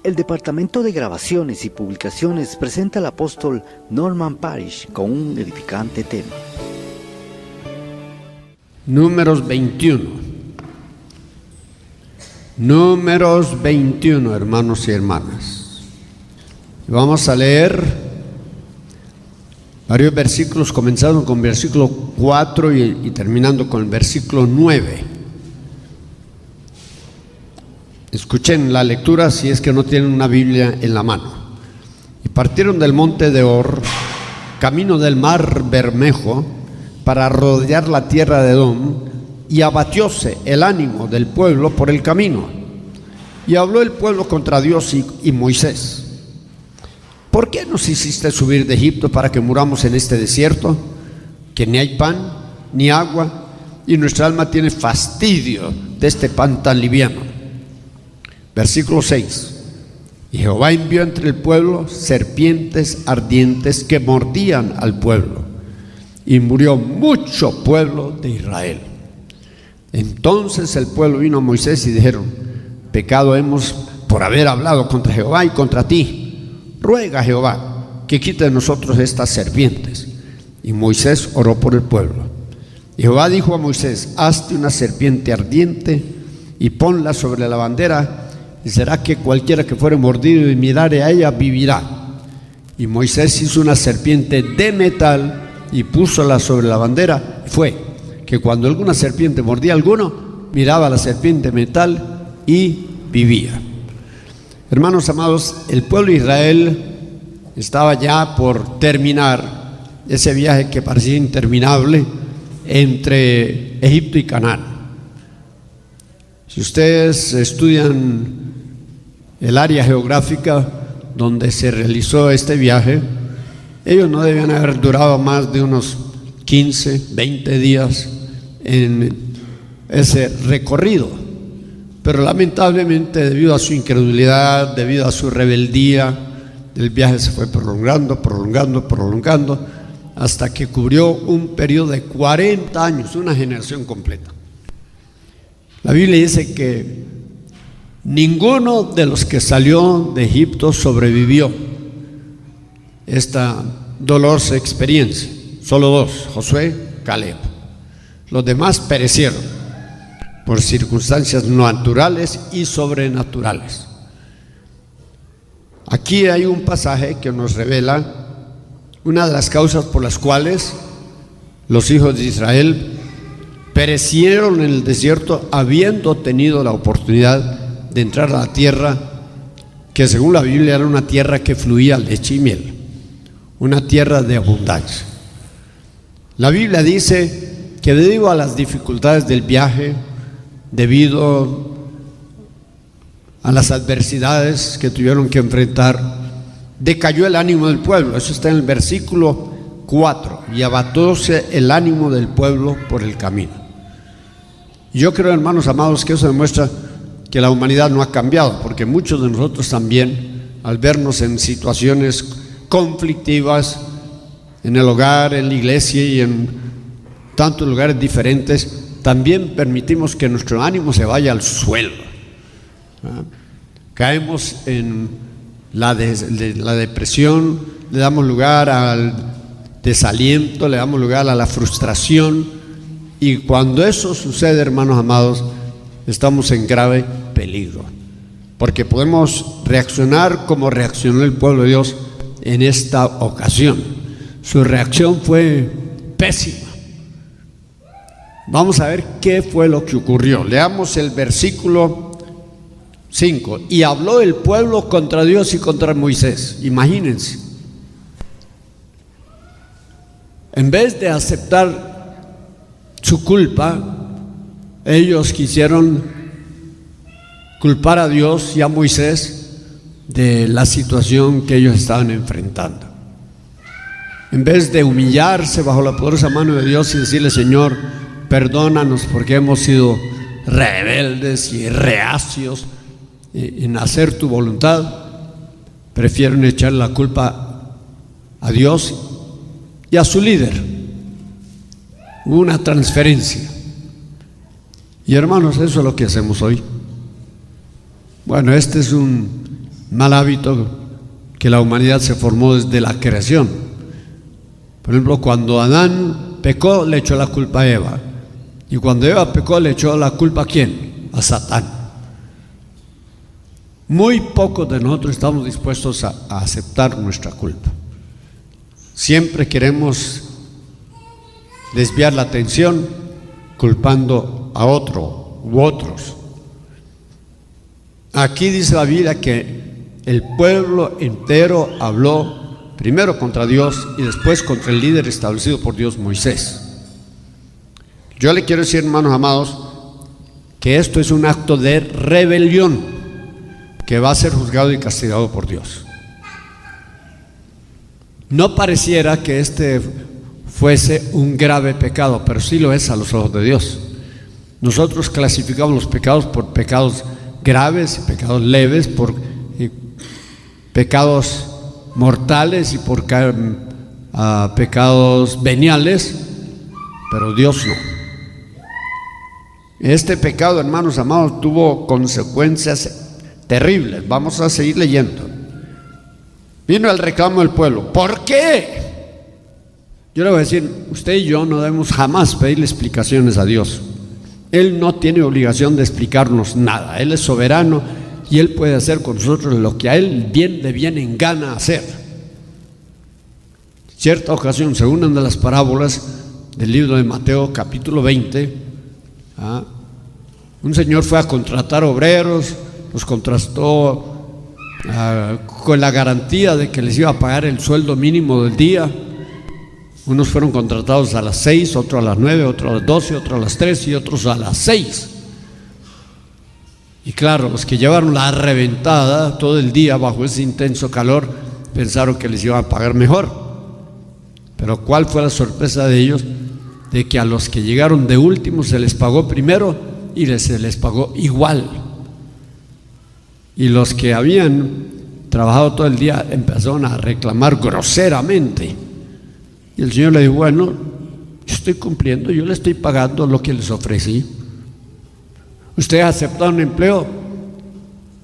El Departamento de Grabaciones y Publicaciones presenta al apóstol Norman Parish con un edificante tema. Números 21. Números 21, hermanos y hermanas. Vamos a leer varios versículos, comenzando con el versículo 4 y terminando con el versículo 9. Escuchen la lectura si es que no tienen una Biblia en la mano. Y partieron del monte de Or, camino del mar Bermejo, para rodear la tierra de Edom, y abatióse el ánimo del pueblo por el camino. Y habló el pueblo contra Dios y Moisés: ¿por qué nos hiciste subir de Egipto para que muramos en este desierto, que ni hay pan ni agua, y nuestra alma tiene fastidio de este pan tan liviano? Versículo 6. Y Jehová envió entre el pueblo serpientes ardientes que mordían al pueblo, y murió mucho pueblo de Israel. Entonces el pueblo vino a Moisés y dijeron: pecado hemos por haber hablado contra Jehová y contra ti. Ruega a Jehová que quite de nosotros estas serpientes. Y Moisés oró por el pueblo. Y Jehová dijo a Moisés: hazte una serpiente ardiente y ponla sobre la bandera, y será que cualquiera que fuere mordido y mirare a ella vivirá. Y Moisés hizo una serpiente de metal y púsola sobre la bandera. Fue que cuando alguna serpiente mordía a alguno, miraba a la serpiente de metal y vivía. Hermanos amados, el pueblo de Israel estaba ya por terminar ese viaje que parecía interminable entre Egipto y Canaán. Si ustedes estudian el área geográfica donde se realizó este viaje, ellos no debían haber durado más de unos 15, 20 días en ese recorrido. Pero lamentablemente, debido a su incredulidad, debido a su rebeldía, el viaje se fue prolongando, hasta que cubrió un periodo de 40 años, una generación completa. La Biblia dice que ninguno de los que salió de Egipto sobrevivió esta dolorosa experiencia. Solo dos: Josué, Caleb. Los demás perecieron por circunstancias naturales y sobrenaturales. Aquí hay un pasaje que nos revela una de las causas por las cuales los hijos de Israel perecieron en el desierto, habiendo tenido la oportunidad de entrar a la tierra que, según la Biblia, era una tierra que fluía leche y miel, una tierra de abundancia. La Biblia dice que debido a las dificultades del viaje, debido a las adversidades que tuvieron que enfrentar, decayó el ánimo del pueblo. Eso está en el versículo 4. Y abatóse el ánimo del pueblo por el camino. Yo creo, hermanos amados, que eso demuestra que la humanidad no ha cambiado, porque muchos de nosotros también, al vernos en situaciones conflictivas en el hogar, en la iglesia y en tantos lugares diferentes, también permitimos que nuestro ánimo se vaya al suelo. Caemos en la depresión, le damos lugar al desaliento, le damos lugar a la frustración, y cuando eso sucede, hermanos amados, estamos en grave peligro, porque podemos reaccionar como reaccionó el pueblo de Dios en esta ocasión. Su reacción fue pésima. Vamos a ver qué fue lo que ocurrió. Leamos el versículo 5. Y habló el pueblo contra Dios y contra Moisés. Imagínense, en vez de aceptar su culpa, ellos quisieron culpar a Dios y a Moisés de la situación que ellos estaban enfrentando. En vez de humillarse bajo la poderosa mano de Dios y decirle: Señor, perdónanos porque hemos sido rebeldes y reacios en hacer tu voluntad, prefieren echar la culpa a Dios y a su líder. Hubo una transferencia. Y hermanos, eso es lo que hacemos hoy. Bueno, este es un mal hábito que la humanidad se formó desde la creación. Por ejemplo, cuando Adán pecó, le echó la culpa a Eva. Y cuando Eva pecó, le echó la culpa ¿a quién? A Satán. Muy pocos de nosotros estamos dispuestos a aceptar nuestra culpa. Siempre queremos desviar la atención culpando a otro u otros. Aquí dice la Biblia que el pueblo entero habló primero contra Dios y después contra el líder establecido por Dios, Moisés. Yo le quiero decir, hermanos amados, que esto es un acto de rebelión que va a ser juzgado y castigado por Dios. No pareciera que este fuese un grave pecado, pero sí lo es a los ojos de Dios. Nosotros clasificamos los pecados por pecados graves y pecados leves, por pecados mortales y por pecados veniales, pero Dios no. Este pecado, hermanos amados, tuvo consecuencias terribles. Vamos a seguir leyendo. Vino el reclamo del pueblo. ¿Por qué? Yo le voy a decir, usted y yo no debemos jamás pedirle explicaciones a Dios. Él no tiene obligación de explicarnos nada. Él es soberano y Él puede hacer con nosotros lo que a Él le viene en gana hacer. Cierta ocasión, según una de las parábolas del libro de Mateo, capítulo 20, un señor fue a contratar obreros, los contrató con la garantía de que les iba a pagar el sueldo mínimo del día. Unos fueron contratados a las 6, otros a las 9, otros a las 12, otros a las 3 y otros a las 6. Y claro, los que llevaron la reventada todo el día bajo ese intenso calor pensaron que les iban a pagar mejor. Pero ¿cuál fue la sorpresa de ellos? De que a los que llegaron de último se les pagó primero y se les pagó igual. Y los que habían trabajado todo el día empezaron a reclamar groseramente. Y el Señor le dijo, bueno, yo estoy cumpliendo, yo le estoy pagando lo que les ofrecí. Ustedes aceptaron un empleo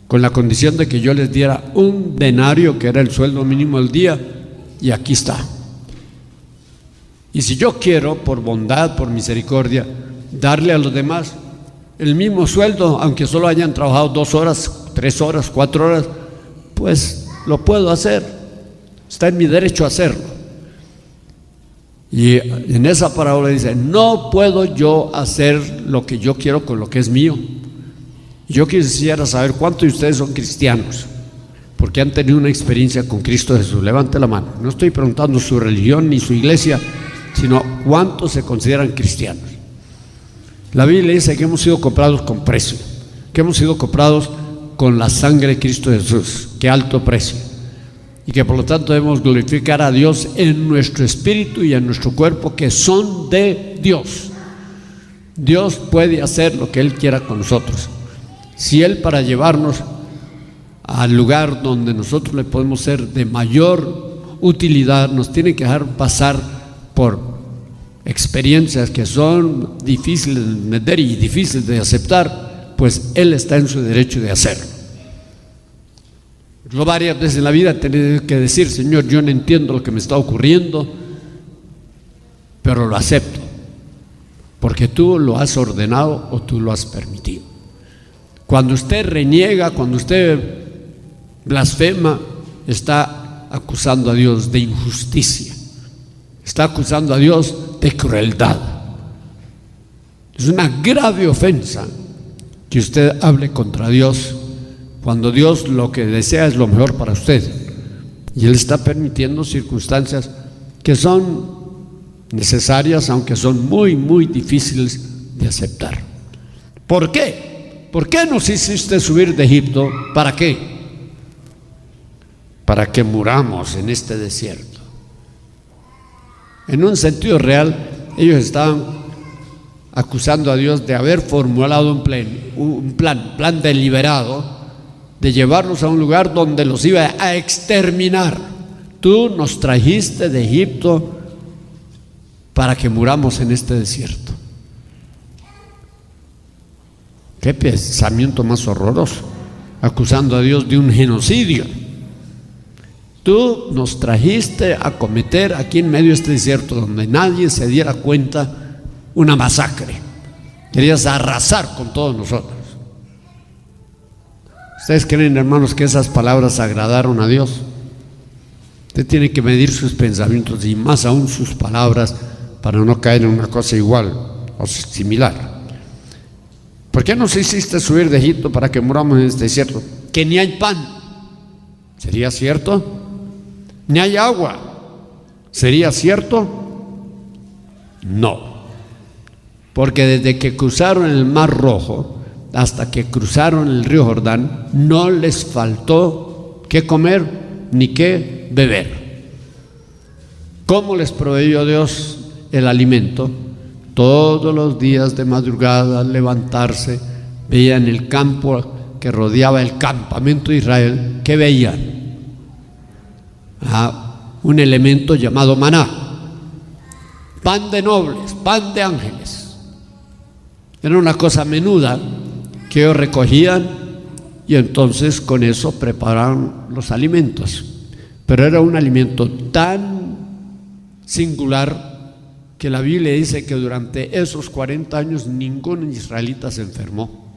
con la condición de que yo les diera un denario, que era el sueldo mínimo del día, y aquí está. Y si yo quiero, por bondad, por misericordia, darle a los demás el mismo sueldo, aunque solo hayan trabajado 2 horas, 3 horas, 4 horas, pues lo puedo hacer. Está en mi derecho a hacerlo. Y en esa parábola dice, no puedo yo hacer lo que yo quiero con lo que es mío. Yo quisiera saber cuántos de ustedes son cristianos, porque han tenido una experiencia con Cristo Jesús. Levante la mano. No estoy preguntando su religión ni su iglesia, sino cuántos se consideran cristianos. La Biblia dice que hemos sido comprados con precio, que hemos sido comprados con la sangre de Cristo Jesús. Qué alto precio. Y que por lo tanto debemos glorificar a Dios en nuestro espíritu y en nuestro cuerpo, que son de Dios. Dios puede hacer lo que Él quiera con nosotros. Si Él, para llevarnos al lugar donde nosotros le podemos ser de mayor utilidad, nos tiene que dejar pasar por experiencias que son difíciles de entender y difíciles de aceptar, pues Él está en su derecho de hacerlo. Yo varias veces en la vida he tenido que decir, Señor, yo no entiendo lo que me está ocurriendo, pero lo acepto, porque tú lo has ordenado o tú lo has permitido. Cuando usted reniega, cuando usted blasfema, está acusando a Dios de injusticia, está acusando a Dios de crueldad. Es una grave ofensa que usted hable contra Dios, cuando Dios lo que desea es lo mejor para usted, y Él está permitiendo circunstancias que son necesarias, aunque son muy, muy difíciles de aceptar. ¿Por qué? ¿Por qué nos hiciste subir de Egipto? ¿Para qué? Para que muramos en este desierto. En un sentido real, ellos estaban acusando a Dios de haber formulado un plan deliberado de llevarlos a un lugar donde los iba a exterminar. Tú nos trajiste de Egipto para que muramos en este desierto. Qué pensamiento más horroroso. acusando a Dios de un genocidio. Tú nos trajiste a cometer aquí en medio de este desierto, donde nadie se diera cuenta, una masacre. Querías arrasar con todos nosotros. ¿Ustedes creen, hermanos, que esas palabras agradaron a Dios? Usted tiene que medir sus pensamientos y más aún sus palabras para no caer en una cosa igual o similar. ¿Por qué nos hiciste subir de Egipto para que muramos en este desierto? Que ni hay pan. ¿Sería cierto? Ni hay agua. ¿Sería cierto? No. Porque desde que cruzaron el Mar Rojo hasta que cruzaron el río Jordán, no les faltó qué comer ni qué beber. ¿Cómo les proveyó Dios el alimento? Todos los días de madrugada, al levantarse, veían el campo que rodeaba el campamento de Israel. ¿Qué veían? Un elemento llamado maná, pan de nobles, pan de ángeles. Era una cosa menuda que ellos recogían y entonces con eso preparaban los alimentos. Pero era un alimento tan singular que la Biblia dice que durante esos 40 años ningún israelita se enfermó.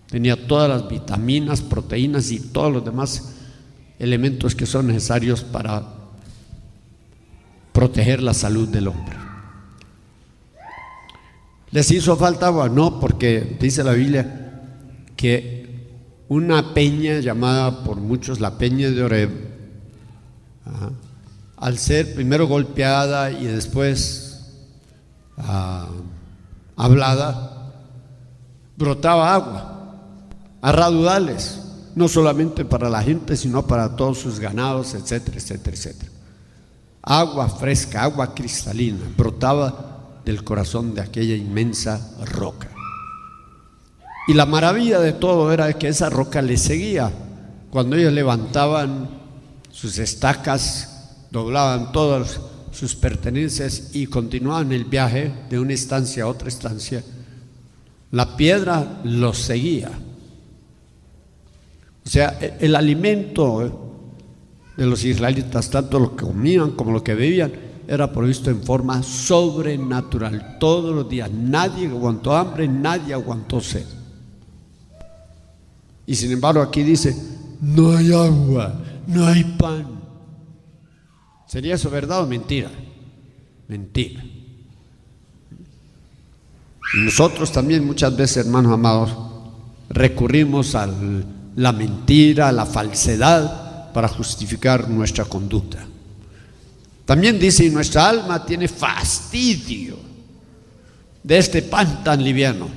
Tenía todas las vitaminas, proteínas y todos los demás elementos que son necesarios para proteger la salud del hombre. ¿Les hizo falta agua? No, porque dice la Biblia que una peña llamada por muchos la peña de Oreb, al ser primero golpeada y después hablada, brotaba agua a raudales, no solamente para la gente, sino para todos sus ganados, etcétera, etcétera, etcétera. Agua fresca, agua cristalina, brotaba del corazón de aquella inmensa roca. Y la maravilla de todo era que esa roca les seguía. Cuando ellos levantaban sus estacas, doblaban todas sus pertenencias y continuaban el viaje de una estancia a otra estancia, la piedra los seguía. O sea, el alimento de los israelitas, tanto lo que comían como lo que bebían, era provisto en forma sobrenatural. Todos los días nadie aguantó hambre, nadie aguantó sed. Y sin embargo aquí dice, no hay agua, no hay pan. ¿Sería eso verdad o mentira? Mentira. Y nosotros también muchas veces, hermanos amados, recurrimos a la mentira, a la falsedad para justificar nuestra conducta. También dice, y nuestra alma tiene fastidio de este pan tan liviano.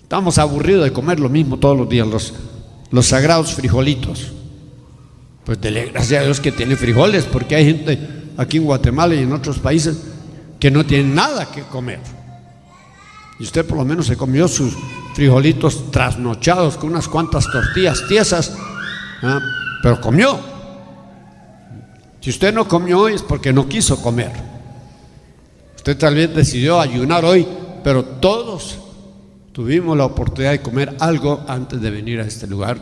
Estamos aburridos de comer lo mismo todos los días, los sagrados frijolitos. Pues dele gracias a Dios que tiene frijoles, porque hay gente aquí en Guatemala y en otros países que no tienen nada que comer. Y usted por lo menos se comió sus frijolitos trasnochados con unas cuantas tortillas tiesas, pero comió. Si usted no comió hoy es porque no quiso comer. Usted tal vez decidió ayunar hoy, pero todos tuvimos la oportunidad de comer algo antes de venir a este lugar.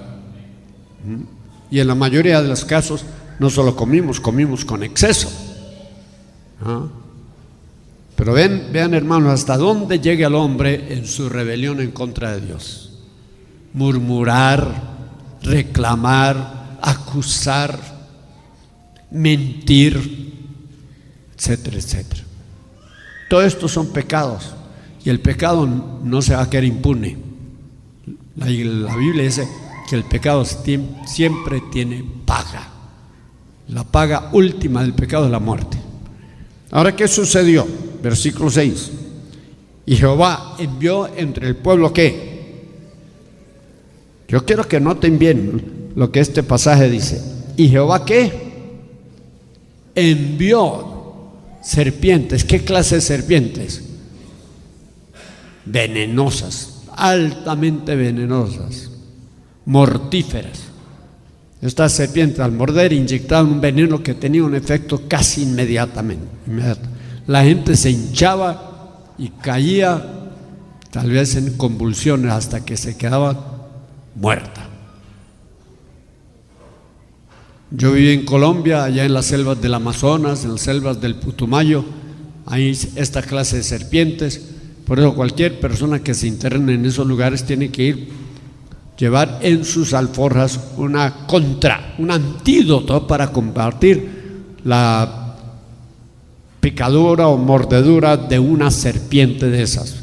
Y en la mayoría de los casos no solo comimos con exceso. Pero vean hermanos, hasta dónde llega el hombre en su rebelión en contra de Dios. Murmurar, reclamar, acusar, mentir, etcétera, etcétera. Todo esto son pecados y el pecado no se va a quedar impune. La Biblia dice que el pecado siempre tiene paga. La paga última del pecado es la muerte. Ahora, ¿qué sucedió? Versículo 6. Y Jehová envió entre el pueblo ¿qué? Yo quiero que noten bien lo que este pasaje dice. ¿Y Jehová qué? Envió serpientes. ¿Qué clase de serpientes? Venenosas, altamente venenosas, mortíferas. Estas serpientes al morder inyectaban un veneno que tenía un efecto casi inmediato. La gente se hinchaba y caía tal vez en convulsiones hasta que se quedaba muerta. Yo viví en Colombia, allá en las selvas del Amazonas, en las selvas del Putumayo, hay esta clase de serpientes. Por eso cualquier persona que se interne en esos lugares tiene que llevar en sus alforjas un antídoto para combatir la picadura o mordedura de una serpiente de esas,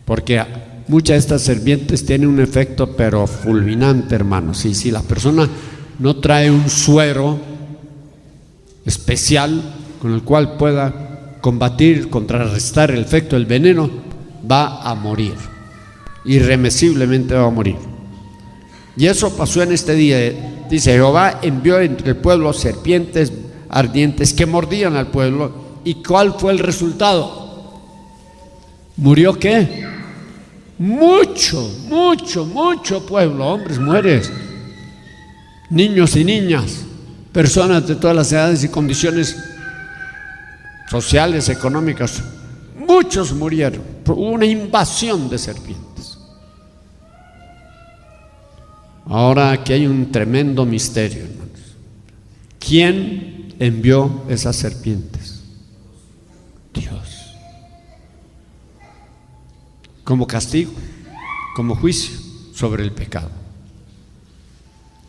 porque muchas de estas serpientes tienen un efecto pero fulminante, hermanos. Y si la persona no trae un suero especial con el cual pueda combatir, contrarrestar el efecto del veneno, va a morir, irremisiblemente va a morir. Y eso pasó en este día. Dice: Jehová envió entre el pueblo serpientes ardientes que mordían al pueblo. ¿Y cuál fue el resultado? ¿Murió qué? Mucho pueblo, hombres, mujeres, niños y niñas, personas de todas las edades y condiciones sociales, económicas. Muchos murieron por una invasión de serpientes. Ahora aquí hay un tremendo misterio, hermanos. ¿Quién envió esas serpientes? Dios. Como castigo, como juicio sobre el pecado.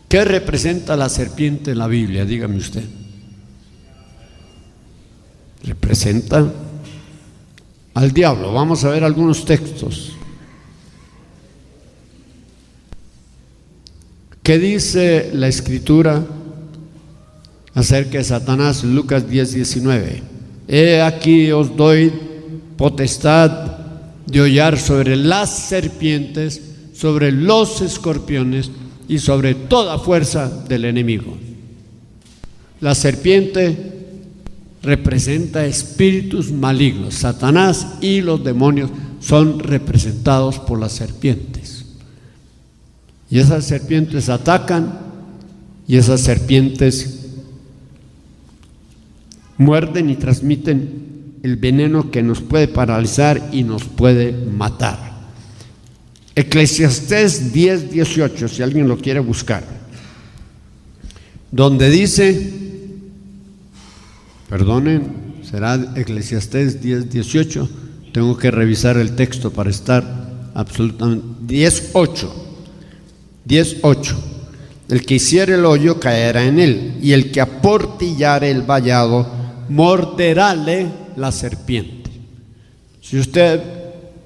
¿Qué representa la serpiente en la Biblia? Dígame usted. Representa al diablo. Vamos a ver algunos textos. ¿Qué dice la Escritura acerca de Satanás? Lucas 10:19. He aquí os doy potestad de hollar sobre las serpientes, sobre los escorpiones y sobre toda fuerza del enemigo. La serpiente representa espíritus malignos. Satanás y los demonios son representados por las serpientes. Y esas serpientes atacan, y esas serpientes muerden y transmiten el veneno que nos puede paralizar y nos puede matar. Eclesiastés 10:18, si alguien lo quiere buscar, donde dice, será Eclesiastés 10:18, tengo que revisar el texto para estar absolutamente. 10:8, el que hiciere el hoyo caerá en él, y el que aportillare el vallado morderále la serpiente. Si usted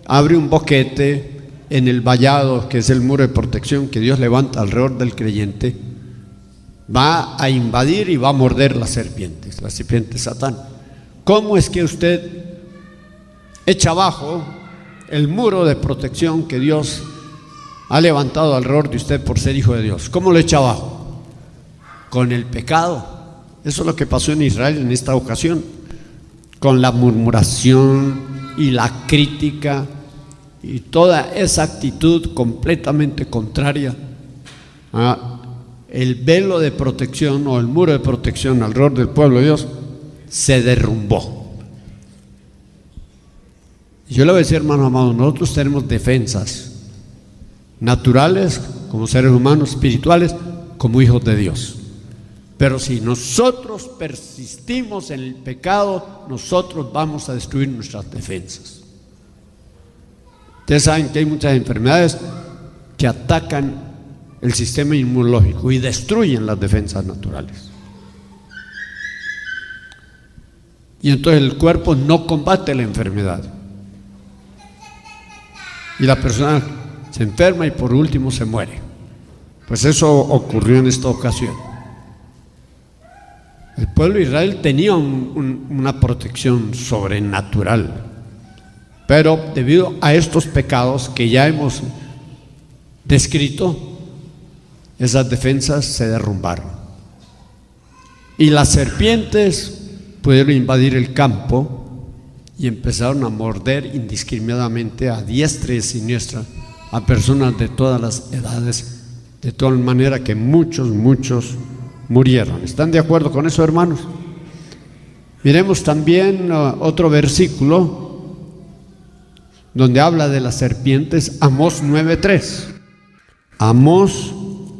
abre un boquete en el vallado, que es el muro de protección que Dios levanta alrededor del creyente, va a invadir y va a morder las serpientes, la serpiente Satán. ¿Cómo es que usted echa abajo el muro de protección que Dios ha levantado alrededor de usted por ser hijo de Dios? ¿Cómo lo echa abajo? Con el pecado. Eso es lo que pasó en Israel en esta ocasión, con la murmuración y la crítica y toda esa actitud completamente contraria a el velo de protección o el muro de protección alrededor del pueblo de Dios se derrumbó. Yo le voy a decir, hermano amado, nosotros tenemos defensas naturales como seres humanos, espirituales como hijos de Dios. Pero si nosotros persistimos en el pecado, nosotros vamos a destruir nuestras defensas. Ustedes saben que hay muchas enfermedades que atacan el sistema inmunológico y destruyen las defensas naturales. Y entonces el cuerpo no combate la enfermedad. Y la persona se enferma y por último se muere. Pues eso ocurrió en esta ocasión. El pueblo de Israel tenía una protección sobrenatural, pero debido a estos pecados que ya hemos descrito, esas defensas se derrumbaron. Y las serpientes pudieron invadir el campo y empezaron a morder indiscriminadamente a diestra y siniestra a personas de todas las edades, de tal manera que muchos murieron. ¿Están de acuerdo con eso, hermanos? Miremos también otro versículo donde habla de las serpientes, Amós 9:3. Amós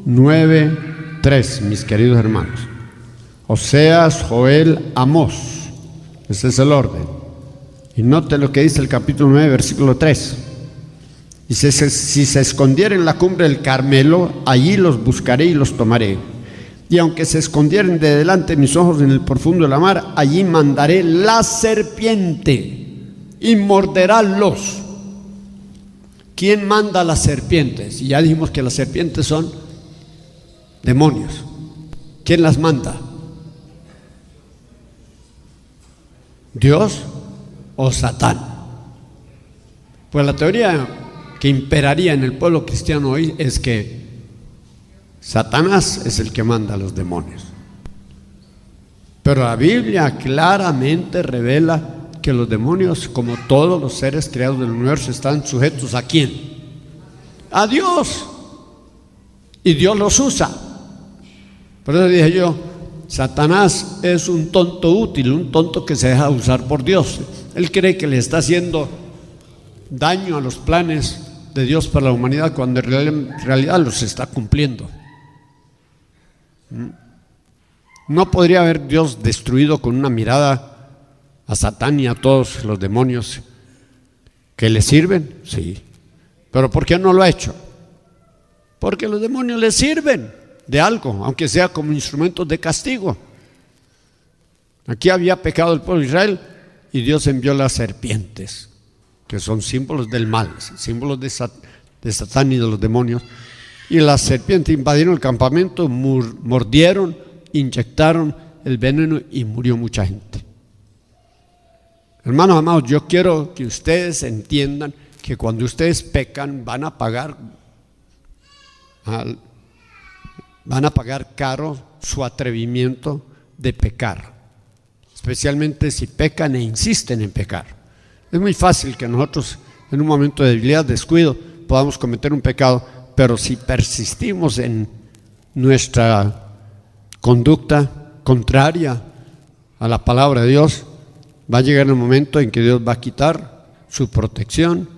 9:3, mis queridos hermanos. Oseas, Joel, Amós. Ese es el orden. Y note lo que dice el capítulo 9, versículo 3. Dice: si se escondieren en la cumbre del Carmelo, allí los buscaré y los tomaré. Y aunque se escondieren de delante de mis ojos en el profundo de la mar, allí mandaré la serpiente y morderálos. ¿Quién manda a las serpientes? Y ya dijimos que las serpientes son demonios. ¿Quién las manda? ¿Dios o Satán? Pues la teoría que imperaría en el pueblo cristiano hoy es que Satanás es el que manda a los demonios. Pero la Biblia claramente revela que los demonios, como todos los seres creados del universo, están sujetos ¿a quién? A Dios. Y Dios los usa. Por eso dije yo, Satanás es un tonto útil, un tonto que se deja usar por Dios. Él cree que le está haciendo daño a los planes de Dios para la humanidad, cuando en realidad los está cumpliendo. ¿No podría haber Dios destruido con una mirada a Satán y a todos los demonios que le sirven? Sí. ¿Pero por qué no lo ha hecho? Porque los demonios le sirven de algo, aunque sea como instrumentos de castigo. Aquí había pecado el pueblo de Israel y Dios envió las serpientes, que son símbolos del mal, símbolos de Satán y de los demonios. Y las serpientes invadieron el campamento, mordieron, inyectaron el veneno y murió mucha gente. Hermanos amados, yo quiero que ustedes entiendan que cuando ustedes pecan van a pagar caro su atrevimiento de pecar, especialmente si pecan e insisten en pecar. Es muy fácil que nosotros en un momento de debilidad, descuido, podamos cometer un pecado, pero si persistimos en nuestra conducta contraria a la palabra de Dios, va a llegar el momento en que Dios va a quitar su protección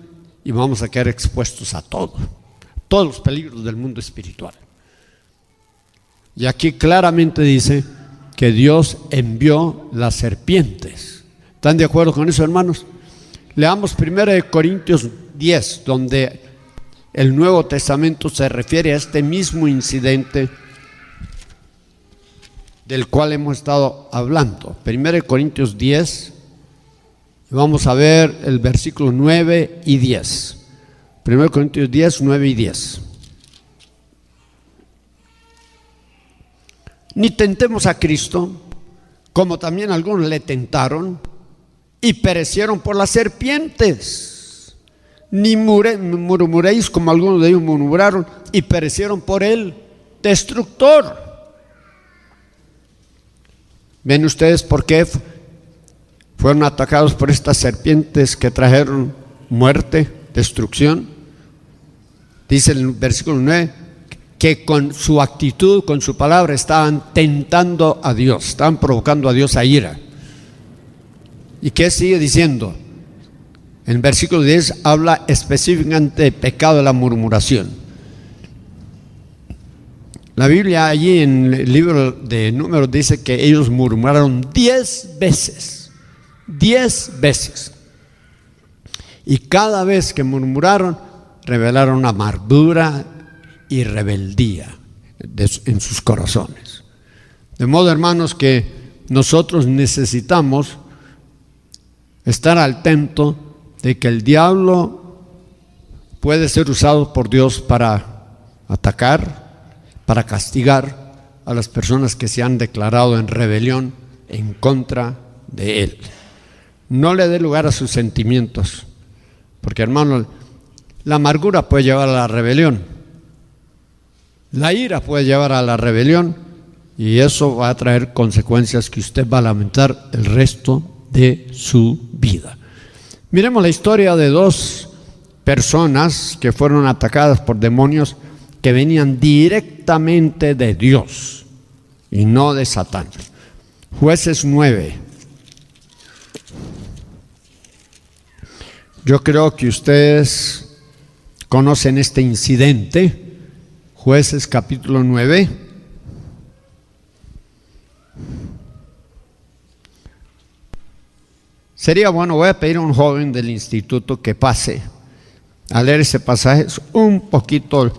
y vamos a quedar expuestos a todos los peligros del mundo espiritual. Y aquí claramente dice que Dios envió las serpientes. ¿Están de acuerdo con eso, hermanos? Leamos 1 Corintios 10, donde el Nuevo Testamento se refiere a este mismo incidente del cual hemos estado hablando. 1 Corintios 10, vamos a ver el versículo 9 y 10. 1 Corintios 10, 9 y 10. Ni tentemos a Cristo, como también algunos le tentaron y perecieron por las serpientes. Ni murmuréis, como algunos de ellos murmuraron y perecieron por el destructor. ¿Ven ustedes por qué fueron atacados por estas serpientes que trajeron muerte, destrucción? Dice el versículo 9 que con su actitud, con su palabra, estaban tentando a Dios, estaban provocando a Dios a ira. ¿Y qué sigue diciendo? En el versículo 10 habla específicamente de pecado de la murmuración. La Biblia allí en el libro de Números dice que ellos murmuraron 10 veces. 10 veces. Y cada vez que murmuraron, revelaron amargura y rebeldía en sus corazones. De modo, hermanos, que nosotros necesitamos estar al tanto de que el diablo puede ser usado por Dios para atacar, para castigar a las personas que se han declarado en rebelión en contra de Él. No le dé lugar a sus sentimientos, porque, hermano, la amargura puede llevar a la rebelión, la ira puede llevar a la rebelión, y eso va a traer consecuencias que usted va a lamentar el resto de su vida. Miremos la historia de dos personas que fueron atacadas por demonios que venían directamente de Dios y no de Satán. Jueces 9. Yo creo que ustedes conocen este incidente. Jueces capítulo 9. Sería bueno, voy a pedir a un joven del instituto que pase a leer ese pasaje. Es un poquito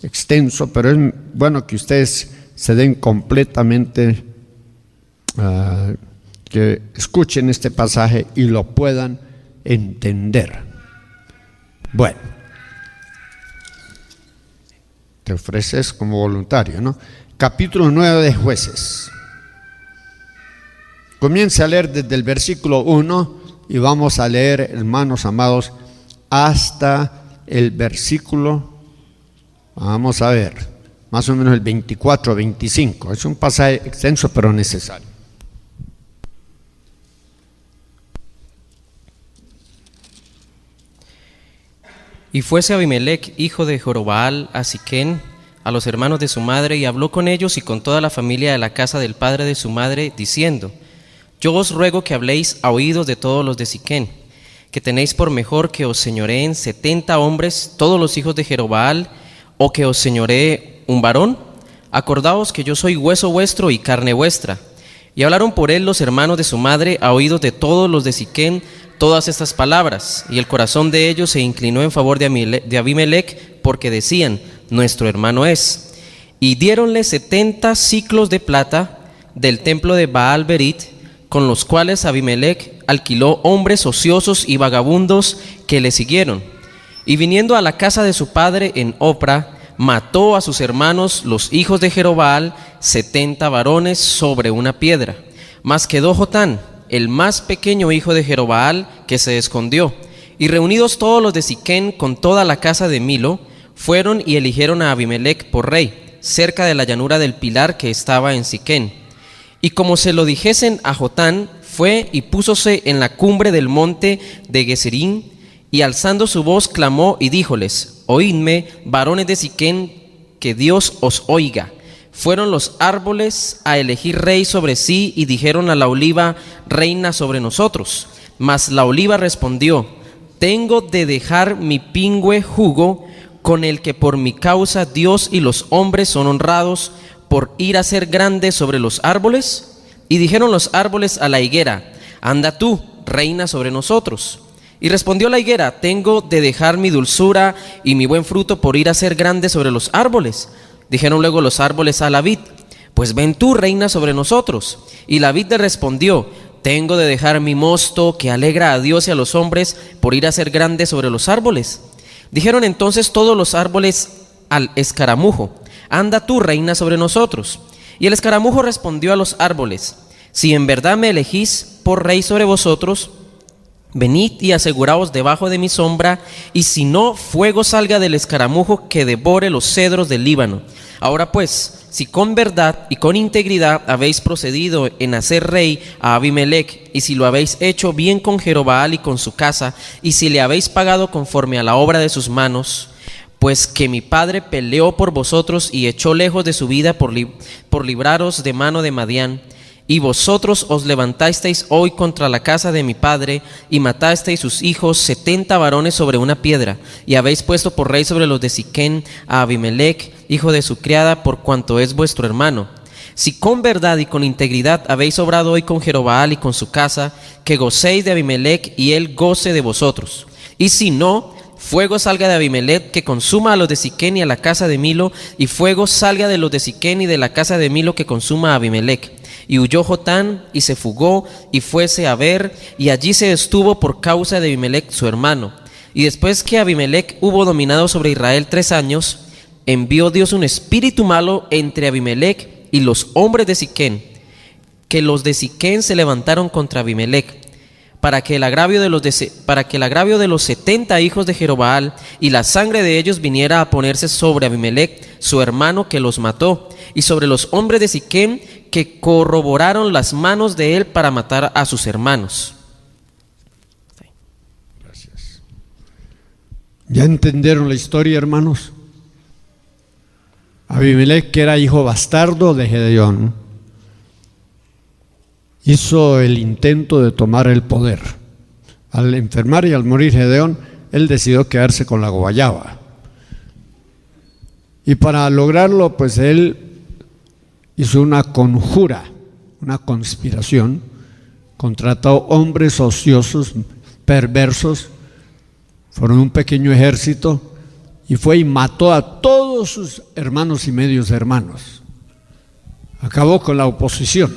extenso, pero es bueno que ustedes se den completamente, que escuchen este pasaje y lo puedan entender. Bueno, te ofreces como voluntario, ¿no? Capítulo 9 de Jueces. Comience a leer desde el versículo 1 y vamos a leer, hermanos amados, hasta el versículo, vamos a ver, más o menos el 24 o 25. Es un pasaje extenso pero necesario. Y fuese Abimelech, hijo de Jerobbaal, a Siquén, a los hermanos de su madre, y habló con ellos y con toda la familia de la casa del padre de su madre, diciendo: Yo os ruego que habléis a oídos de todos los de Siquén, que tenéis por mejor que os señoreen 70 hombres, todos los hijos de Jerobbaal, o que os señoree un varón. Acordaos que yo soy hueso vuestro y carne vuestra. Y hablaron por él los hermanos de su madre a oídos de todos los de Siquén todas estas palabras, y el corazón de ellos se inclinó en favor de Abimelech, porque decían: nuestro hermano es. Y diéronle 70 siclos de plata del templo de Baal Berit, con los cuales Abimelech alquiló hombres ociosos y vagabundos que le siguieron. Y viniendo a la casa de su padre en Opra, mató a sus hermanos los hijos de Jerobbaal, 70 varones sobre una piedra. Mas quedó Jotán, el más pequeño hijo de Jerobbaal, que se escondió. Y reunidos todos los de Siquén con toda la casa de Milo, fueron y eligieron a Abimelech por rey, cerca de la llanura del Pilar que estaba en Siquén. Y como se lo dijesen a Jotán, fue y púsose en la cumbre del monte de Geserín, y alzando su voz clamó y díjoles: Oídme, varones de Siquén, que Dios os oiga. Fueron los árboles a elegir rey sobre sí, y dijeron a la oliva: reina sobre nosotros. Mas la oliva respondió: tengo de dejar mi pingüe jugo, con el que por mi causa Dios y los hombres son honrados, por ir a ser grande sobre los árboles. Y dijeron los árboles a la higuera: anda tú, reina sobre nosotros. Y respondió la higuera: tengo de dejar mi dulzura y mi buen fruto por ir a ser grande sobre los árboles. Dijeron luego los árboles a la vid: pues ven tú, reina sobre nosotros. Y la vid le respondió: tengo de dejar mi mosto que alegra a Dios y a los hombres por ir a ser grande sobre los árboles. Dijeron entonces todos los árboles al escaramujo: anda tú, reina sobre nosotros. Y el escaramujo respondió a los árboles: si en verdad me elegís por rey sobre vosotros, venid y aseguraos debajo de mi sombra, y si no, fuego salga del escaramujo que devore los cedros del Líbano. Ahora pues, si con verdad y con integridad habéis procedido en hacer rey a Abimelech, y si lo habéis hecho bien con Jerobbaal y con su casa, y si le habéis pagado conforme a la obra de sus manos, pues que mi padre peleó por vosotros y echó lejos de su vida por libraros de mano de Madián, y vosotros os levantasteis hoy contra la casa de mi padre, y matasteis sus hijos 70 varones sobre una piedra, y habéis puesto por rey sobre los de Siquén a Abimelech, hijo de su criada, por cuanto es vuestro hermano. Si con verdad y con integridad habéis obrado hoy con Jerobbaal y con su casa, que gocéis de Abimelech y él goce de vosotros. Y si no, fuego salga de Abimelech que consuma a los de Siquén y a la casa de Milo, y fuego salga de los de Siquén y de la casa de Milo que consuma a Abimelech. Y huyó Jotán y se fugó y fuese a ver, y allí se estuvo por causa de Abimelech su hermano. Y después que Abimelech hubo dominado sobre Israel 3 años, envió Dios un espíritu malo entre Abimelech y los hombres de Siquén, que los de Siquén se levantaron contra Abimelech, para que el agravio de los 70 hijos de Jerobbaal y la sangre de ellos viniera a ponerse sobre Abimelech su hermano, que los mató, y sobre los hombres de Siquén, que corroboraron las manos de él para matar a sus hermanos. Gracias. ¿Ya entendieron la historia, hermanos? Abimelech, que era hijo bastardo de Gedeón, hizo el intento de tomar el poder. Al enfermar y al morir Gedeón, él decidió quedarse con la guayaba. Y para lograrlo, pues él hizo una conjura, una conspiración, contrató hombres ociosos, perversos, fueron un pequeño ejército y fue y mató a todos sus hermanos y medios hermanos. Acabó con la oposición.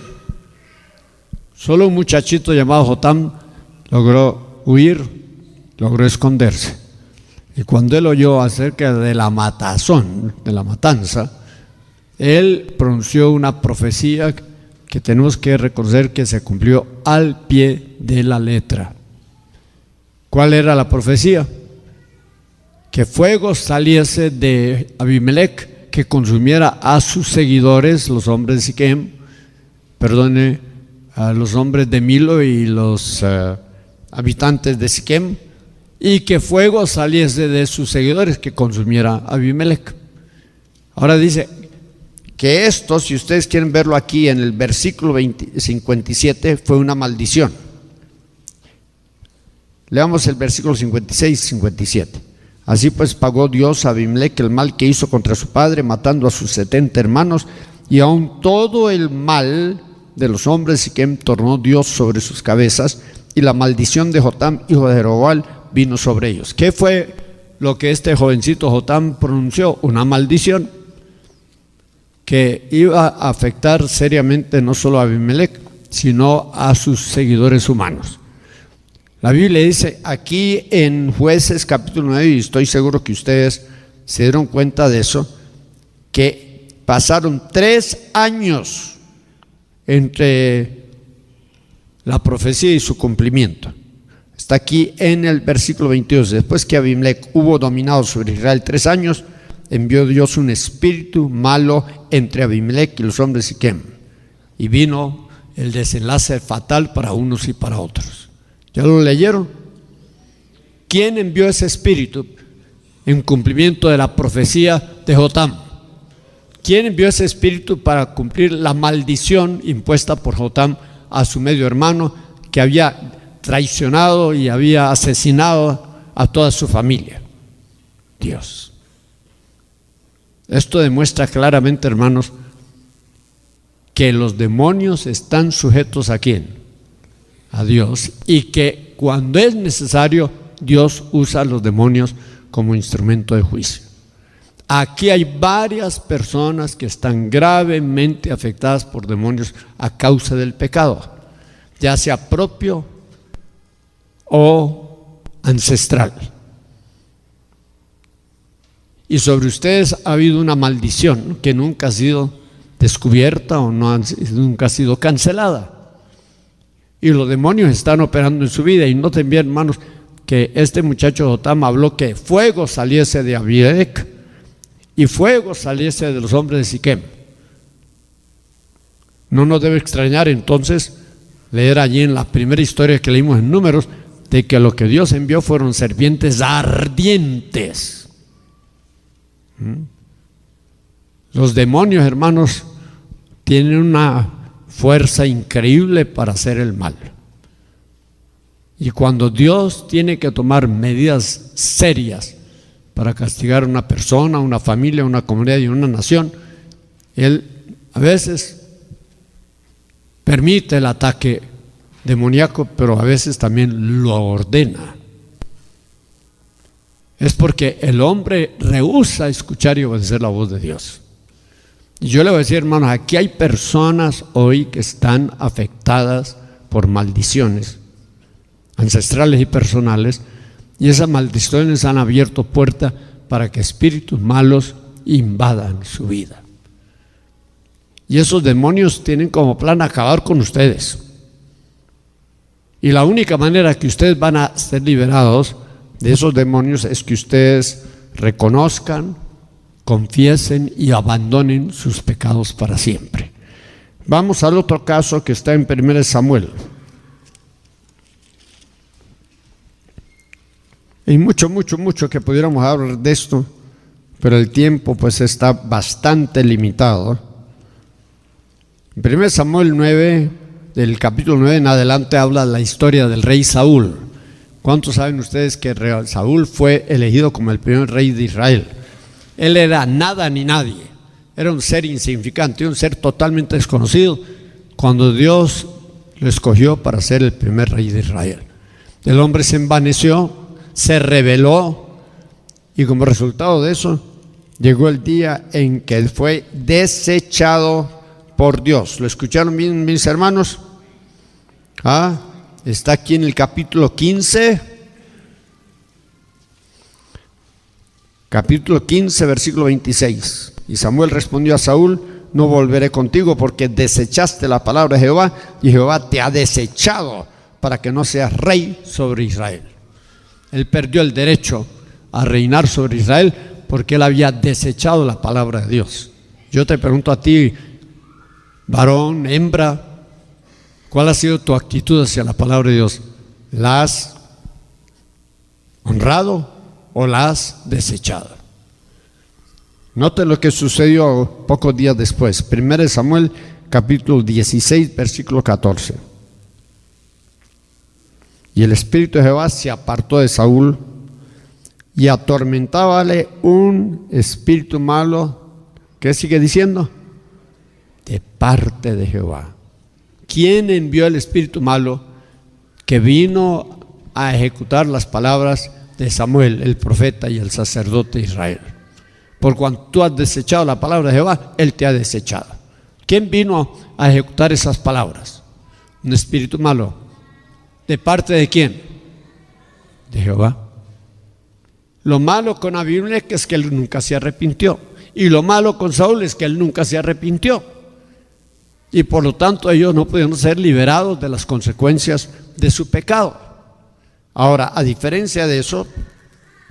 Solo un muchachito llamado Jotam logró huir, logró esconderse. Y cuando él oyó acerca de la matazón, de la matanza, él pronunció una profecía que tenemos que reconocer que se cumplió al pie de la letra. ¿Cuál era la profecía? Que fuego saliese de Abimelech, que consumiera a sus seguidores, los hombres de Siquem, a los hombres de Milo y los habitantes de Siquem, y que fuego saliese de sus seguidores, que consumiera a Abimelech. Ahora dice que esto, si ustedes quieren verlo aquí en el versículo 57, fue una maldición. Leamos el versículo 56 y 57. Así pues pagó Dios a Abimelech el mal que hizo contra su padre, matando a sus 70 hermanos, y aun todo el mal de los hombres de Siquem tornó Dios sobre sus cabezas, y la maldición de Jotam, hijo de Jerobal, vino sobre ellos. ¿Qué fue lo que este jovencito Jotam pronunció? Una maldición que iba a afectar seriamente no solo a Abimelech, sino a sus seguidores humanos. La Biblia dice aquí en Jueces capítulo 9, y estoy seguro que ustedes se dieron cuenta de eso, que pasaron 3 años entre la profecía y su cumplimiento. Está aquí en el versículo 22. Después que Abimelech hubo dominado sobre Israel 3 años, envió Dios un espíritu malo entre Abimelech y los hombres de Siquem, y vino el desenlace fatal para unos y para otros. ¿Ya lo leyeron? ¿Quién envió ese espíritu en cumplimiento de la profecía de Jotam? ¿Quién envió ese espíritu para cumplir la maldición impuesta por Jotam a su medio hermano, que había traicionado y había asesinado a toda su familia? Dios. Esto demuestra claramente, hermanos, que los demonios están sujetos ¿a quién? A Dios, y que cuando es necesario Dios usa a los demonios como instrumento de juicio. Aquí hay varias personas que están gravemente afectadas por demonios a causa del pecado, ya sea propio o ancestral. Y sobre ustedes ha habido una maldición que nunca ha sido descubierta o nunca ha sido cancelada. Y los demonios están operando en su vida. Y noten bien, hermanos, que este muchacho Jotam habló que fuego saliese de Abimelech y fuego saliese de los hombres de Siquem. No nos debe extrañar entonces leer allí en la primera historia que leímos en Números, de que lo que Dios envió fueron serpientes ardientes. Los demonios, hermanos, tienen una fuerza increíble para hacer el mal. Y cuando Dios tiene que tomar medidas serias para castigar a una persona, a una familia, a una comunidad y a una nación, Él a veces permite el ataque demoníaco, pero a veces también lo ordena. Es porque el hombre rehúsa escuchar y obedecer la voz de Dios. Y yo le voy a decir, hermanos, aquí hay personas hoy que están afectadas por maldiciones ancestrales y personales, y esas maldiciones han abierto puerta para que espíritus malos invadan su vida. Y esos demonios tienen como plan acabar con ustedes. Y la única manera que ustedes van a ser liberados de esos demonios es que ustedes reconozcan, confiesen y abandonen sus pecados para siempre. Vamos al otro caso que está en 1 Samuel. Hay mucho que pudiéramos hablar de esto, pero el tiempo pues está bastante limitado. En 1 Samuel 9, del capítulo 9 en adelante, habla la historia del rey Saúl. ¿Cuántos saben ustedes que Saúl fue elegido como el primer rey de Israel? Él era nada ni nadie, era un ser insignificante, un ser totalmente desconocido. Cuando Dios lo escogió para ser el primer rey de Israel. El hombre se envaneció, se rebeló, y como resultado de eso, llegó el día en que él fue desechado por Dios. ¿Lo escucharon bien, mis hermanos? Está aquí en el capítulo 15. Capítulo 15, versículo 26. Y Samuel respondió a Saúl: no volveré contigo, porque desechaste la palabra de Jehová, y Jehová te ha desechado para que no seas rey sobre Israel. Él perdió el derecho a reinar sobre Israel porque él había desechado la palabra de Dios. Yo te pregunto a ti, varón, hembra, ¿cuál ha sido tu actitud hacia la palabra de Dios? ¿La has honrado o la has desechado? Note lo que sucedió pocos días después. 1 Samuel capítulo 16, versículo 14. Y el espíritu de Jehová se apartó de Saúl, y atormentábale un espíritu malo. ¿Qué sigue diciendo? De parte de Jehová. ¿Quién envió el espíritu malo que vino a ejecutar las palabras de Samuel, el profeta y el sacerdote de Israel? Por cuanto tú has desechado la palabra de Jehová, él te ha desechado. ¿Quién vino a ejecutar esas palabras? Un espíritu malo. ¿De parte de quién? De Jehová. Lo malo con Abimelec es que él nunca se arrepintió, y lo malo con Saúl es que él nunca se arrepintió, y por lo tanto ellos no pudieron ser liberados de las consecuencias de su pecado. Ahora, a diferencia de eso,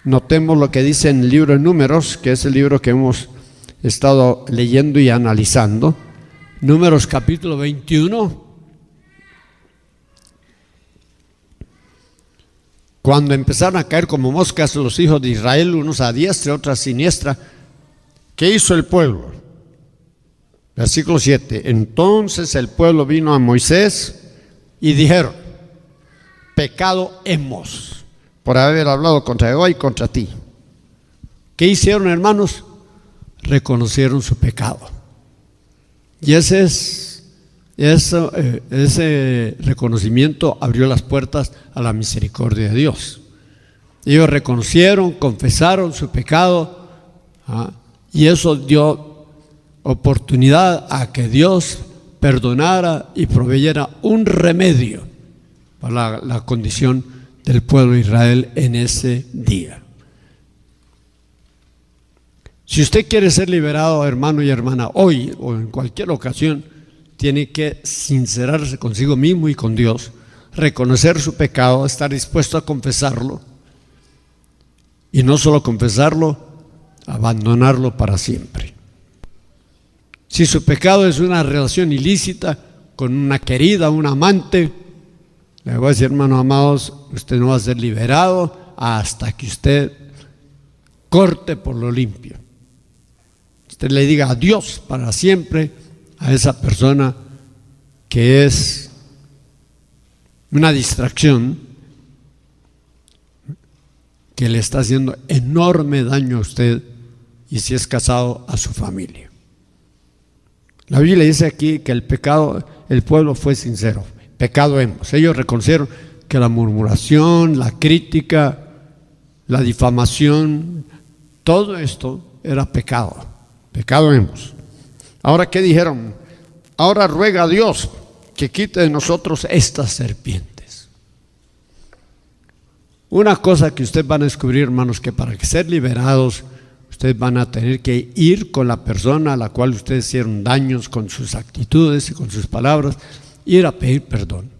notemos lo que dice en el libro de Números, que es el libro que hemos estado leyendo y analizando. Números capítulo 21. Cuando empezaron a caer como moscas los hijos de Israel, unos a diestra, otros a siniestra, ¿qué hizo el pueblo? Versículo 7. Entonces el pueblo vino a Moisés y dijeron: pecado hemos por haber hablado contra Jehová y contra ti. ¿Qué hicieron, hermanos? Reconocieron su pecado. Y ese reconocimiento abrió las puertas a la misericordia de Dios. Ellos reconocieron, confesaron su pecado, y eso dio oportunidad a que Dios perdonara y proveyera un remedio para la condición del pueblo de Israel en ese día. Si usted quiere ser liberado, hermano y hermana, hoy o en cualquier ocasión, tiene que sincerarse consigo mismo y con Dios, reconocer su pecado, estar dispuesto a confesarlo, y no solo confesarlo, abandonarlo para siempre. Si su pecado es una relación ilícita con una querida, un amante, le voy a decir, hermanos amados, usted no va a ser liberado hasta que usted corte por lo limpio. Usted le diga adiós para siempre a esa persona que es una distracción, que le está haciendo enorme daño a usted, y si es casado, a su familia. La Biblia dice aquí que el pueblo fue sincero. Pecado hemos. Ellos reconocieron que la murmuración, la crítica, la difamación, todo esto era pecado. Pecado hemos. Ahora, ¿qué dijeron? Ahora ruega a Dios que quite de nosotros estas serpientes. Una cosa que ustedes van a descubrir, hermanos, que para ser liberados, ustedes van a tener que ir con la persona a la cual ustedes hicieron daños con sus actitudes y con sus palabras, ir a pedir perdón.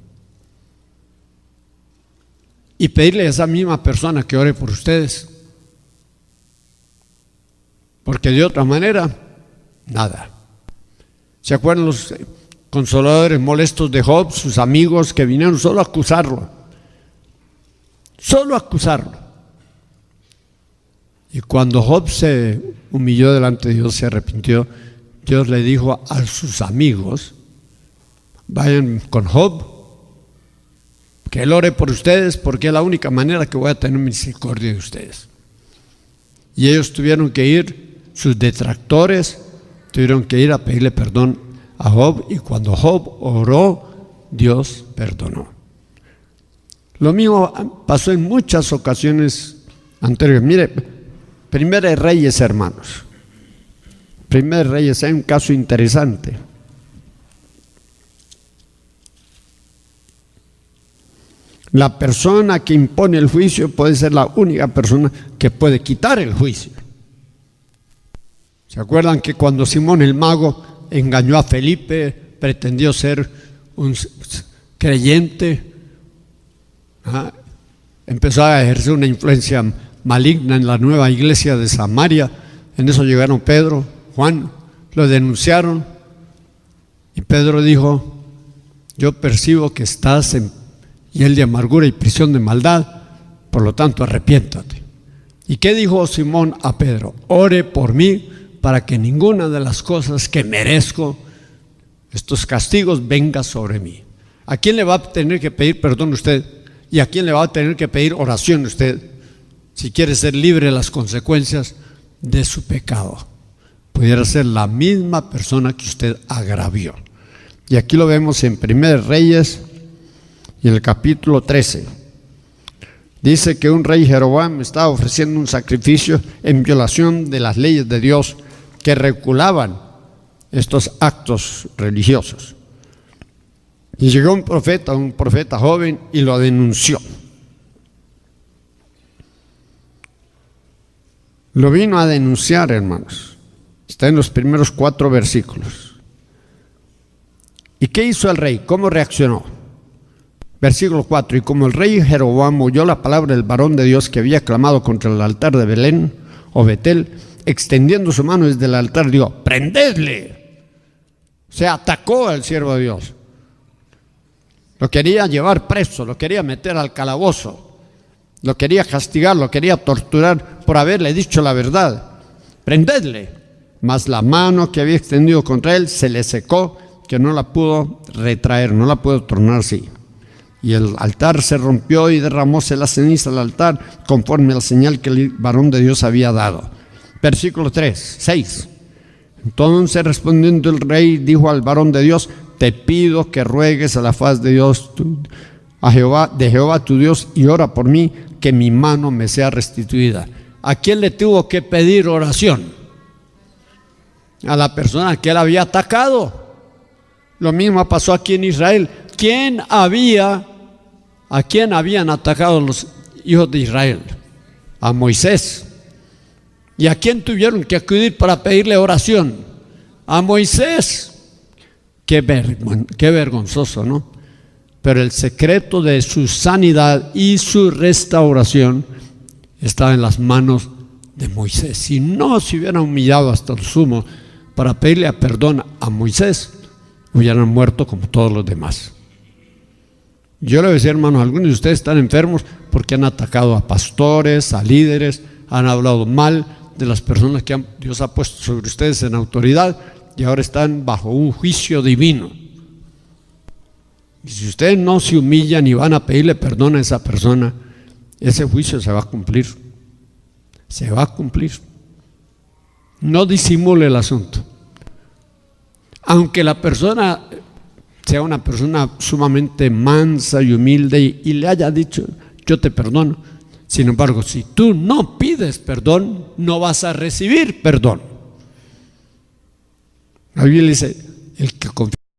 Y pedirle a esa misma persona que ore por ustedes. Porque de otra manera, nada. ¿Se acuerdan los consoladores molestos de Job, sus amigos que vinieron solo a acusarlo? Solo a acusarlo. Y cuando Job se humilló delante de Dios, se arrepintió, Dios le dijo a sus amigos: vayan con Job, que él ore por ustedes, porque es la única manera que voy a tener misericordia de ustedes. Y ellos tuvieron que ir, sus detractores tuvieron que ir a pedirle perdón a Job, y cuando Job oró, Dios perdonó. Lo mismo pasó en muchas ocasiones anteriores. Mire, Primera de Reyes, hermanos. Primera de Reyes, hay un caso interesante. La persona que impone el juicio puede ser la única persona que puede quitar el juicio. ¿Se acuerdan que cuando Simón el mago engañó a Felipe, pretendió ser un creyente? Empezó a ejercer una influencia maligna en la nueva iglesia de Samaria. En eso llegaron Pedro, Juan, lo denunciaron. Y Pedro dijo: yo percibo que estás en hiel de amargura y prisión de maldad, por lo tanto arrepiéntate. ¿Y qué dijo Simón a Pedro? Ore por mí para que ninguna de las cosas que merezco, estos castigos, venga sobre mí. ¿A quién le va a tener que pedir perdón usted? ¿Y a quién le va a tener que pedir oración usted si quiere ser libre de las consecuencias de su pecado? Pudiera ser la misma persona que usted agravió. Y aquí lo vemos en 1 Reyes y en el capítulo 13. Dice que un rey Jeroboam estaba ofreciendo un sacrificio en violación de las leyes de Dios que regulaban estos actos religiosos. Y llegó un profeta joven, y lo denunció. Lo vino a denunciar, hermanos. Está en los primeros 4 versículos. ¿Y qué hizo el rey? ¿Cómo reaccionó? Versículo 4. Y como el rey Jeroboam oyó la palabra del varón de Dios que había clamado contra el altar de Belén o Betel, extendiendo su mano desde el altar, dijo: prendedle. Se atacó al siervo de Dios. Lo quería llevar preso, lo quería meter al calabozo, lo quería castigar, lo quería torturar por haberle dicho la verdad. Prendedle. Mas la mano que había extendido contra él se le secó, que no la pudo retraer, no la pudo tornar así. Y el altar se rompió y derramóse la ceniza al altar, conforme a la señal que el varón de Dios había dado. Versículo 6. Entonces, respondiendo el rey, dijo al varón de Dios: te pido que ruegues a la faz de Dios, a Jehová tu Dios, y ora por mí, que mi mano me sea restituida. ¿A quién le tuvo que pedir oración? A la persona que él había atacado. Lo mismo pasó aquí en Israel. ¿A quién habían atacado los hijos de Israel? A Moisés. ¿Y a quién tuvieron que acudir para pedirle oración? A Moisés. Qué vergonzoso, ¿no? Pero el secreto de su sanidad y su restauración estaba en las manos de Moisés. Si no se hubieran humillado hasta el sumo para pedirle perdón a Moisés, hubieran muerto como todos los demás. Yo le voy a decir, hermanos, algunos de ustedes están enfermos porque han atacado a pastores, a líderes, han hablado mal de las personas que Dios ha puesto sobre ustedes en autoridad, y ahora están bajo un juicio divino. Y si ustedes no se humillan y van a pedirle perdón a esa persona, ese juicio se va a cumplir. Se va a cumplir. No disimule el asunto. Aunque la persona sea una persona sumamente mansa y humilde y le haya dicho: yo te perdono. Sin embargo, si tú no pides perdón, no vas a recibir perdón. La Biblia dice: el que confía